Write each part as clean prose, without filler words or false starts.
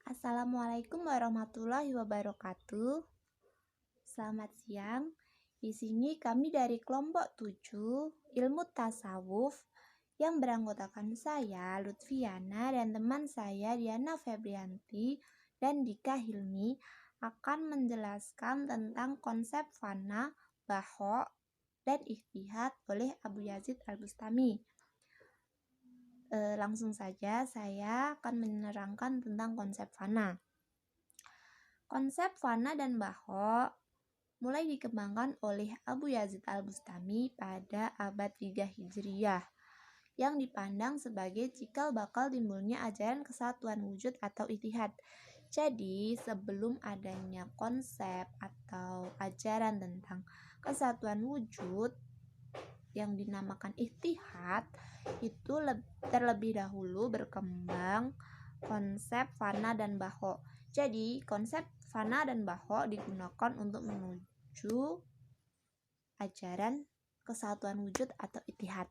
Assalamualaikum warahmatullahi wabarakatuh. Selamat siang. Di sini kami dari kelompok 7 Ilmu Tasawuf yang beranggotakan saya Lutfiana dan teman saya Diana Febrianti dan Dika Hilmi akan menjelaskan tentang konsep fana, baho, dan ihtihad oleh Abu Yazid Al-Bustami. Langsung saja saya akan menerangkan tentang konsep fana. Konsep fana dan baho mulai dikembangkan oleh Abu Yazid Al-Bustami pada abad 3 Hijriyah yang dipandang sebagai cikal bakal timbulnya ajaran kesatuan wujud atau ittihad. Jadi sebelum adanya konsep atau ajaran tentang kesatuan wujud yang dinamakan ittihad, itu terlebih dahulu berkembang konsep fana dan baho. Jadi konsep fana dan baho digunakan untuk menuju ajaran kesatuan wujud atau ittihad.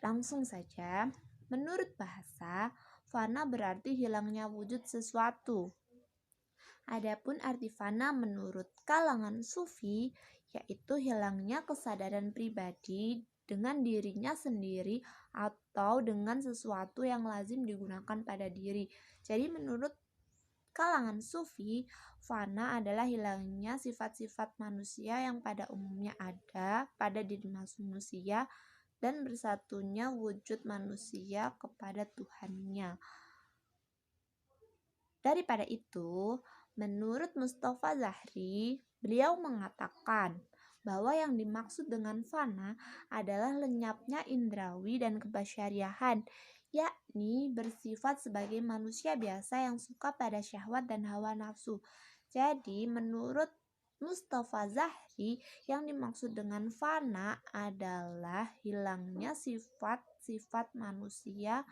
Langsung saja, menurut bahasa, fana berarti hilangnya wujud sesuatu. Adapun arti fana menurut kalangan sufi yaitu hilangnya kesadaran pribadi dengan dirinya sendiri atau dengan sesuatu yang lazim digunakan pada diri. Jadi menurut kalangan sufi, fana adalah hilangnya sifat-sifat manusia yang pada umumnya ada pada diri manusia dan bersatunya wujud manusia kepada Tuhannya. Daripada itu, menurut Mustafa Zahri, beliau mengatakan bahwa yang dimaksud dengan fana adalah lenyapnya indrawi dan kebasyariahan, yakni bersifat sebagai manusia biasa yang suka pada syahwat dan hawa nafsu. Jadi menurut Mustafa Zahri, yang dimaksud dengan fana adalah hilangnya sifat-sifat manusia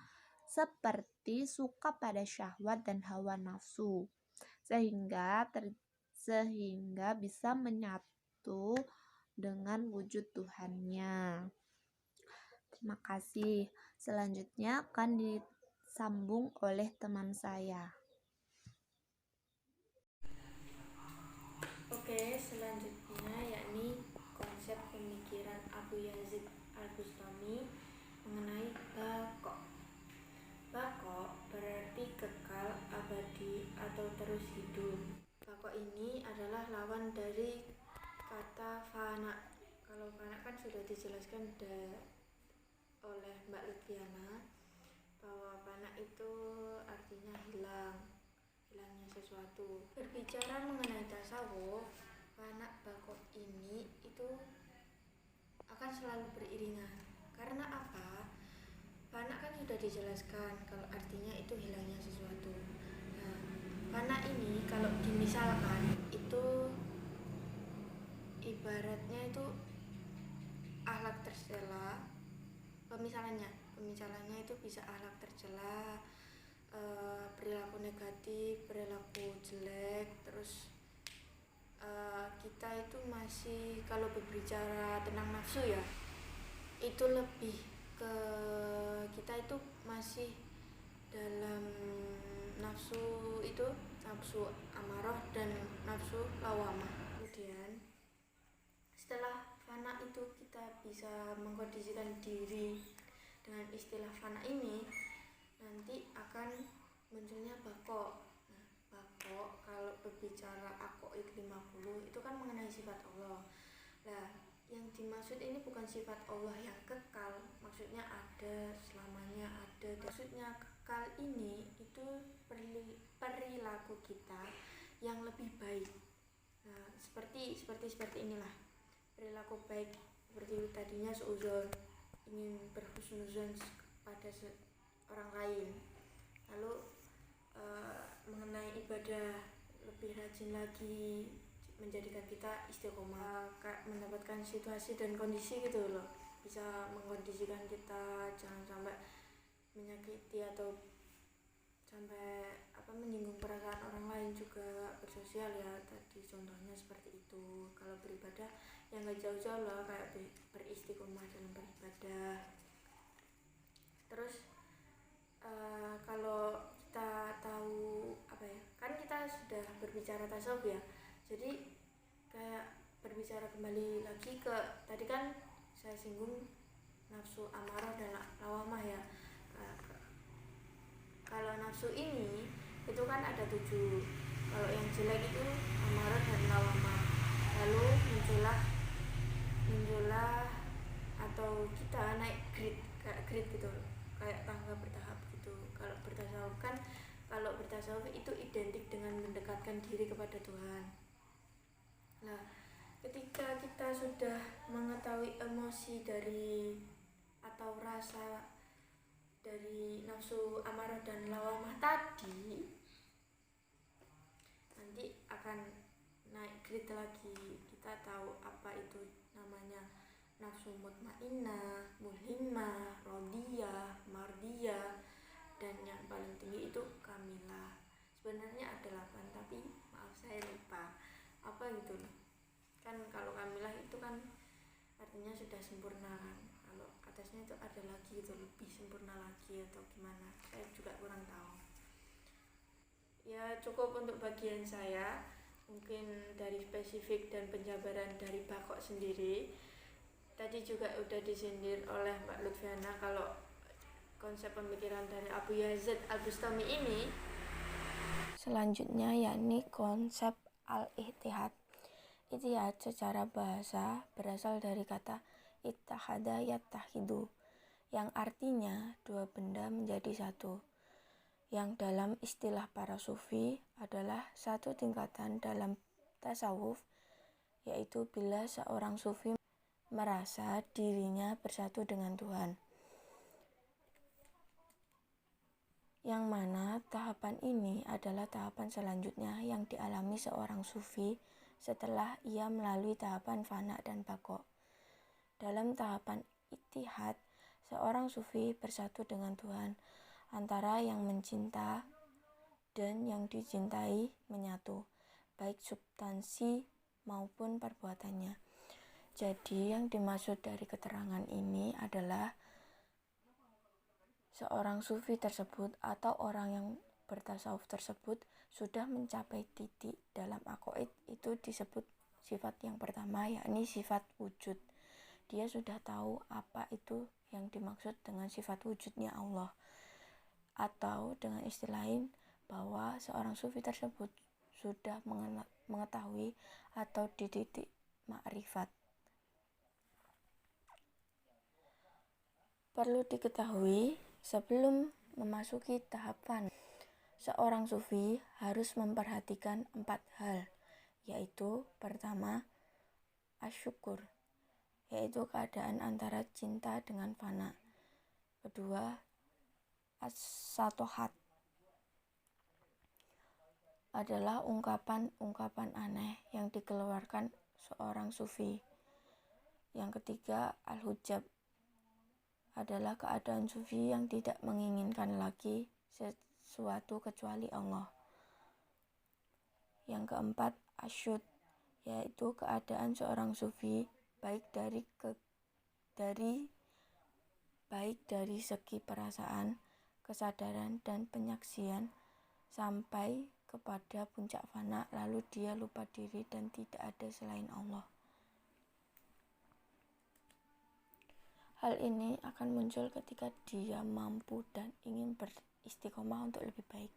seperti suka pada syahwat dan hawa nafsu, sehingga bisa menyatu dengan wujud Tuhannya. Terima kasih. Selanjutnya akan disambung oleh teman saya. Oke, selanjutnya yakni konsep pemikiran Abu Yazid Al-Bustami mengenai baqo. Baqo berarti kekal, abadi, atau terus hidup. Baqo ini adalah lawan dari kata fana. Kalau fana kan sudah dijelaskan oleh Mbak Lutfiana bahwa fana itu artinya hilangnya sesuatu. Berbicara mengenai tasawuf, fana baqo ini itu akan selalu beriringan. Karena apa? Fana kan sudah dijelaskan kalau artinya itu hilangnya sesuatu. Nah, fana ini kalau dimisalkan itu ibaratnya itu akhlak tercela. Pemisalannya itu bisa akhlak tercela, perilaku negatif, perilaku jelek, terus kita itu masih, kalau berbicara tentang nafsu ya, itu lebih ke kita itu masih dalam nafsu itu, nafsu amarah dan nafsu lawamah. Kemudian setelah fana itu kita bisa mengkondisikan diri dengan istilah fana ini, nanti akan munculnya baqo. Nah, baqo kalau berbicara aqaid 50 itu kan mengenai sifat Allah. Nah, yang dimaksud ini bukan sifat Allah yang kekal, maksudnya ada selamanya ada. Maksudnya kekal ini itu perilaku kita yang lebih baik. Nah, seperti inilah perilaku baik, seperti tadinya seuzon, ingin berhusnuzon pada orang lain, lalu mengenai ibadah lebih rajin lagi, menjadikan kita istiqomah, mendapatkan situasi dan kondisi gitu loh, bisa mengkondisikan kita jangan sampai menyakiti atau sampai menyinggung perasaan orang lain, juga bersosial ya, tadi contohnya seperti itu. Kalau beribadah yang gak jauh-jauh lah, kayak beristiqomah dalam beribadah. Terus kalau kita tahu berbicara tasawuf ya, jadi kayak berbicara kembali lagi ke tadi kan saya singgung nafsu amarah dan lawamah ya. Kalau nafsu ini itu kan ada 7. Kalau yang jelek itu amarah dan lawamah. Lalu muncullah atau kita naik grade gitu, kayak tangga bertahap gitu. Kalau bertasawuf itu identik dengan mendekatkan diri kepada Tuhan. Nah, ketika kita sudah mengetahui emosi dari atau rasa dari nafsu amarah dan lawamah tadi, nanti akan naik grade lagi. Kita tahu apa itu namanya nafsu mutmainnah, mulhimah, rodiyah, mardiyah, dan yang paling tinggi itu kamilah. Sebenarnya ada 8, tapi maaf saya lupa apa gitu loh. Kan kalau kamilah itu kan artinya sudah sempurna kan. Kalau atasnya itu ada lagi gitu, lebih sempurna lagi atau gimana, saya juga kurang tahu. Ya cukup untuk bagian saya, mungkin dari spesifik dan penjabaran dari Bakok sendiri. Tadi juga udah disindir oleh Mbak Lutfiana kalau konsep pemikiran dari Abu Yazid Al-Bustami ini. Selanjutnya yakni konsep al-ittihad. Ittihad secara bahasa berasal dari kata ittahada yattahidu, yang artinya dua benda menjadi satu, yang dalam istilah para sufi adalah satu tingkatan dalam tasawuf, yaitu bila seorang sufi merasa dirinya bersatu dengan Tuhan. Yang mana tahapan ini adalah tahapan selanjutnya yang dialami seorang sufi setelah ia melalui tahapan fana dan bako. Dalam tahapan ittihad, seorang sufi bersatu dengan Tuhan, antara yang mencinta dan yang dicintai menyatu, baik substansi maupun perbuatannya. Jadi yang dimaksud dari keterangan ini adalah seorang sufi tersebut atau orang yang bertasawuf tersebut sudah mencapai titik dalam aqaid, itu disebut sifat yang pertama, yakni sifat wujud. Dia sudah tahu apa itu yang dimaksud dengan sifat wujudnya Allah, atau dengan istilah lain bahwa seorang sufi tersebut sudah mengetahui atau di titik makrifat. Perlu diketahui, sebelum memasuki tahap fana, seorang sufi harus memperhatikan 4 hal, yaitu pertama, asyukur, yaitu keadaan antara cinta dengan fana. Kedua, as-satohat, adalah ungkapan-ungkapan aneh yang dikeluarkan seorang sufi. Yang ketiga, al-hujab, adalah keadaan sufi yang tidak menginginkan lagi sesuatu kecuali Allah. Yang keempat, asyud, yaitu keadaan seorang sufi baik dari segi perasaan, kesadaran, dan penyaksian sampai kepada puncak fana, lalu dia lupa diri dan tidak ada selain Allah. Hal ini akan muncul ketika dia mampu dan ingin beristiqomah untuk lebih baik.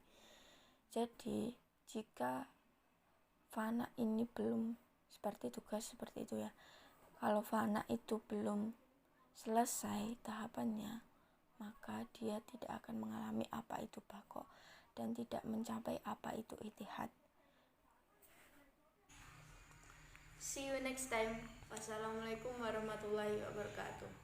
Jadi, jika fana ini belum seperti itu ya. Kalau fana itu belum selesai tahapannya, maka dia tidak akan mengalami apa itu bako dan tidak mencapai apa itu ittihad. See you next time. Wassalamualaikum warahmatullahi wabarakatuh.